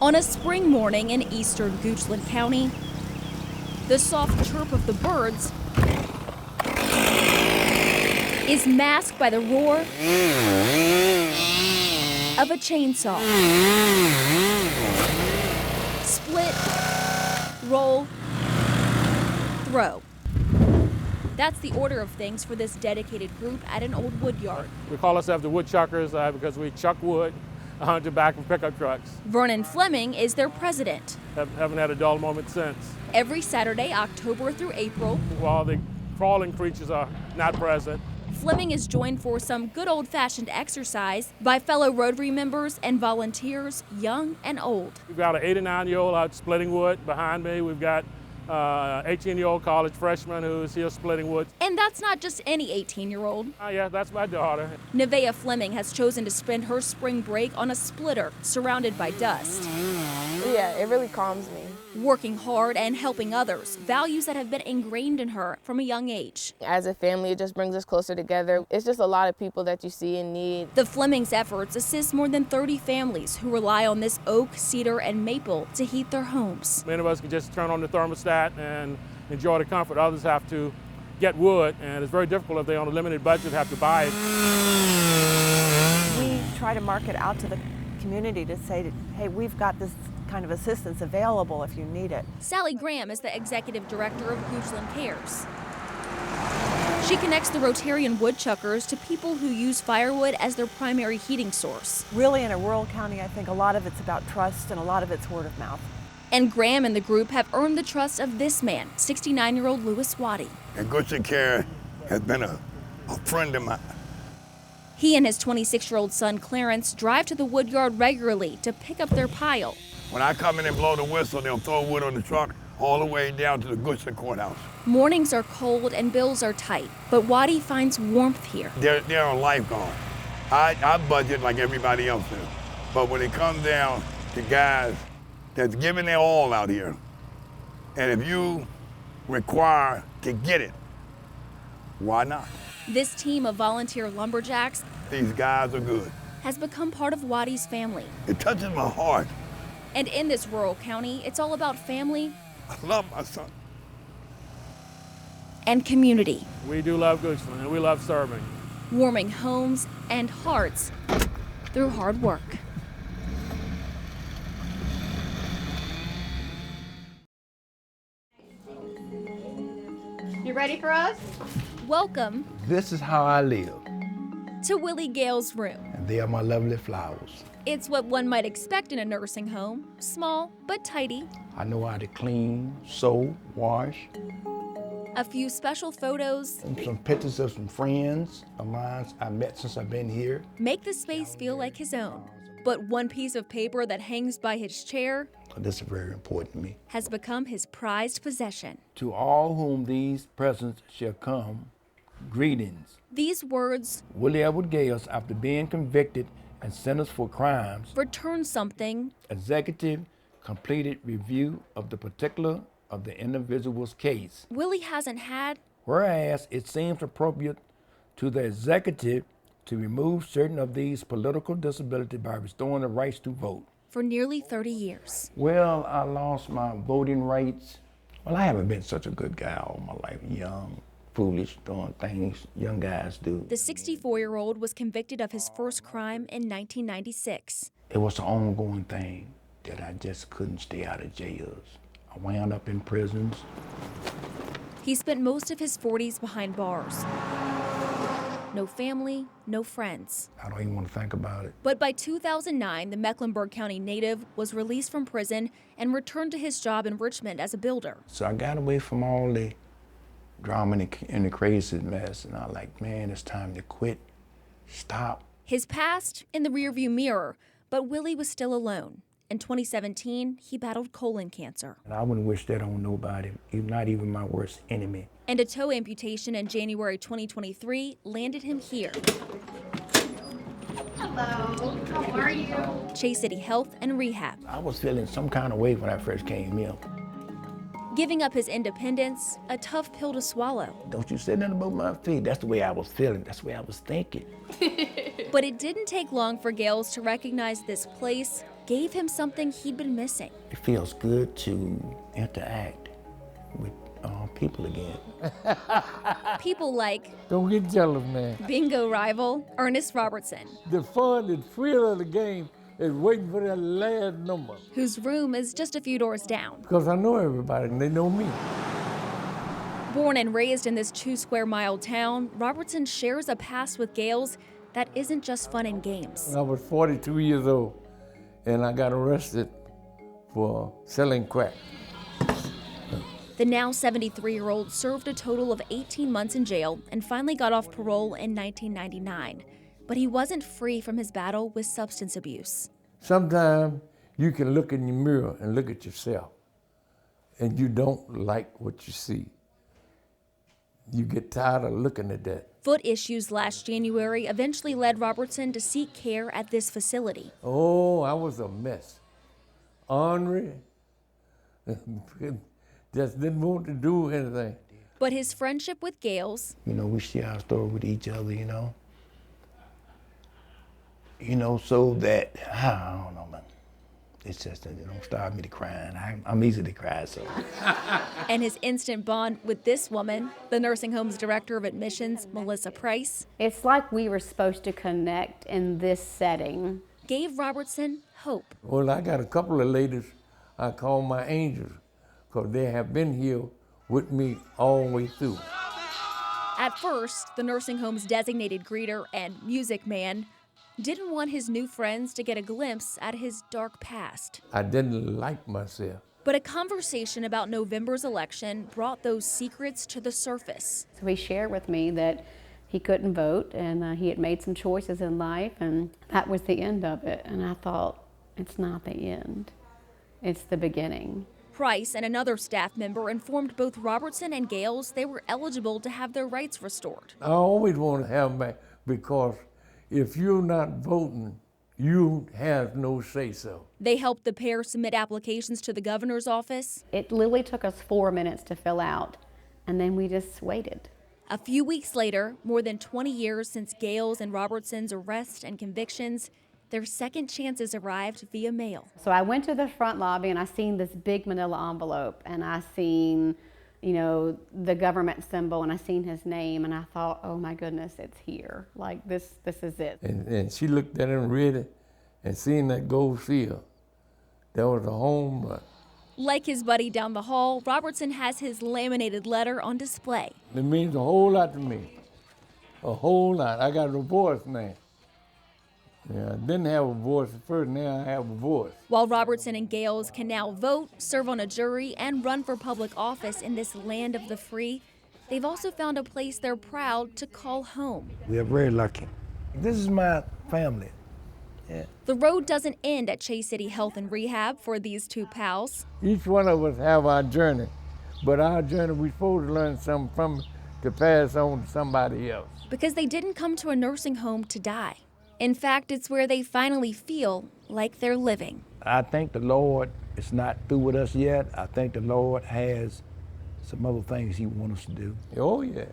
On a spring morning in eastern Goochland County, the soft chirp of the birds is masked by the roar of a chainsaw. Split, roll, throw. That's the order of things for this dedicated group at an old wood yard. We call ourselves the Woodchuckers because we chuck wood onto back of pickup trucks. Vernon Fleming is their president. Haven't had a dull moment since. Every Saturday, October through April, While the crawling creatures are not present, Fleming is joined for some good old-fashioned exercise by fellow Rotary members and volunteers, young and old. we've got an 89-year-old out splitting wood behind me. We've got an 18-year-old college freshman who's here splitting wood. And that's not just any 18-year-old. Yeah, that's my daughter. Nevaeh Fleming has chosen to spend her spring break on a splitter surrounded by dust. Yeah, it really calms me. Working hard and helping others, values that have been ingrained in her from a young age. As a family, it just brings us closer together. It's just a lot of people that you see in need. The Flemings' efforts assist more than 30 families who rely on this oak, cedar, and maple to heat their homes. Many of us can just turn on the thermostat and enjoy the comfort. Others have to get wood, and it's very difficult if they're on a limited budget, have to buy it. We try to market out to the community to say, that, hey, we've got this kind of assistance available if you need it. Sally Graham is the executive director of Goochland Cares. She connects the Rotarian woodchuckers to people who use firewood as their primary heating source. Really, in a rural county, I think a lot of it's about trust and a lot of it's word of mouth. And Graham and the group have earned the trust of this man, 69-year-old Louis Waddy. And Goochland Care has been a friend of mine. He and his 26-year-old son Clarence drive to the woodyard regularly to pick up their pile. When I come in and blow the whistle, they'll throw wood on the truck all the way down to the Goochland Courthouse. Mornings are cold and bills are tight, but Waddy finds warmth here. They're on lifelong. I budget like everybody else does. But when it comes down to guys that's giving their all out here, and if you require to get it, why not? This team of volunteer lumberjacks These guys are good. has become part of Waddy's family. It touches my heart. And in this rural county, it's all about family I love my son. and community, We do love Goochland, and we love serving. warming homes and hearts through hard work. You ready for us? Welcome This is how I live, to Willie Gale's room. and they are my lovely flowers. It's what one might expect in a nursing home, small but tidy. I know how to clean, sew, wash, A few special photos and some pictures of some friends of mine I met since I've been here. make the space feel like his own. But one piece of paper that hangs by his chair This is very important to me. has become his prized possession. To all whom these presents shall come, greetings. These words Willie Edward Gales, after being convicted and sentenced for crimes, return something executive completed review of the particular of the individual's case. Willie hasn't had Whereas it seems appropriate to the executive to remove certain of these political disabilities by restoring the rights to vote. for nearly 30 years. Well, I lost my voting rights. Well, I haven't been such a good guy all my life, young, foolish, doing things young guys do. The 64-year-old was convicted of his first crime in 1996. It was an ongoing thing that I just couldn't stay out of jails. I wound up in prisons. He spent most of his 40s behind bars. No family, no friends. I don't even want to think about it. But by 2009, the Mecklenburg County native was released from prison and returned to his job in Richmond as a builder. So I got away from all the drama and the crazy mess, and I was like, man, it's time to quit, stop. His past in the rearview mirror, but Willie was still alone. In 2017, he battled colon cancer. And I wouldn't wish that on nobody, not even my worst enemy. And a toe amputation in January 2023 landed him here. Hello, how are you? Chase City Health and Rehab. I was feeling some kind of way when I first came here. Giving up his independence, a tough pill to swallow. Don't you say nothing about my feet. That's the way I was feeling. That's the way I was thinking. But it didn't take long for Gales to recognize this place gave him something he'd been missing. It feels good to interact with people again. People like Don't get jealous, man. bingo rival Ernest Robertson, The fun, the thrill of the game is waiting for that last number. whose room is just a few doors down. Because I know everybody and they know me. Born and raised in this 2-square-mile town, Robertson shares a past with Gales that isn't just fun and games. I was 42 years old and I got arrested for selling crack. The now 73-year-old served a total of 18 months in jail and finally got off parole in 1999. But he wasn't free from his battle with substance abuse. Sometimes you can look in your mirror and look at yourself and you don't like what you see. You get tired of looking at that. Foot issues last January eventually led Robertson to seek care at this facility. Oh, I was a mess. Ornery. Just didn't want to do anything. But his friendship with Gales, You know, we share our story with each other, you know. So that, I don't know, man. It's just that it don't start me to crying. I'm easy to cry, so. and his instant bond with this woman, the nursing home's director of admissions, Melissa Price, It's like we were supposed to connect in this setting. gave Robertson hope. Well, I got a couple of ladies I call my angels because they have been here with me all the way through. At first, the nursing home's designated greeter and music man didn't want his new friends to get a glimpse at his dark past. I didn't like myself. But a conversation about November's election brought those secrets to the surface. So he shared with me that he couldn't vote and he had made some choices in life, and that was the end of it. And I thought, it's not the end, it's the beginning. Price and another staff member informed both Robertson and Gales they were eligible to have their rights restored. I always want to have back because if you're not voting, you have no say-so. They helped the pair submit applications to the governor's office. It literally took us 4 minutes to fill out, and then we just waited. A few weeks later, more than 20 years since Gales and Robertson's arrest and convictions, their second chances arrived via mail. So I went to the front lobby and I seen this big manila envelope, and I seen, the government symbol, and I seen his name, and I thought, oh my goodness, it's here. Like this is it. And she looked at it and read it and seen that gold seal. That was a home run. Like his buddy down the hall, Robertson has his laminated letter on display. It means a whole lot to me. A whole lot. I got a voice now. Yeah, I didn't have a voice at first, now I have a voice. While Robertson and Gales can now vote, serve on a jury, and run for public office in this land of the free, they've also found a place they're proud to call home. We are very lucky. This is my family. Yeah. The road doesn't end at Chase City Health and Rehab for these two pals. Each one of us have our journey, but our journey, we're supposed to learn something from it to pass on to somebody else. Because they didn't come to a nursing home to die. In fact, it's where they finally feel like they're living. I think the Lord is not through with us yet. I think the Lord has some other things he wants us to do. Oh, yeah.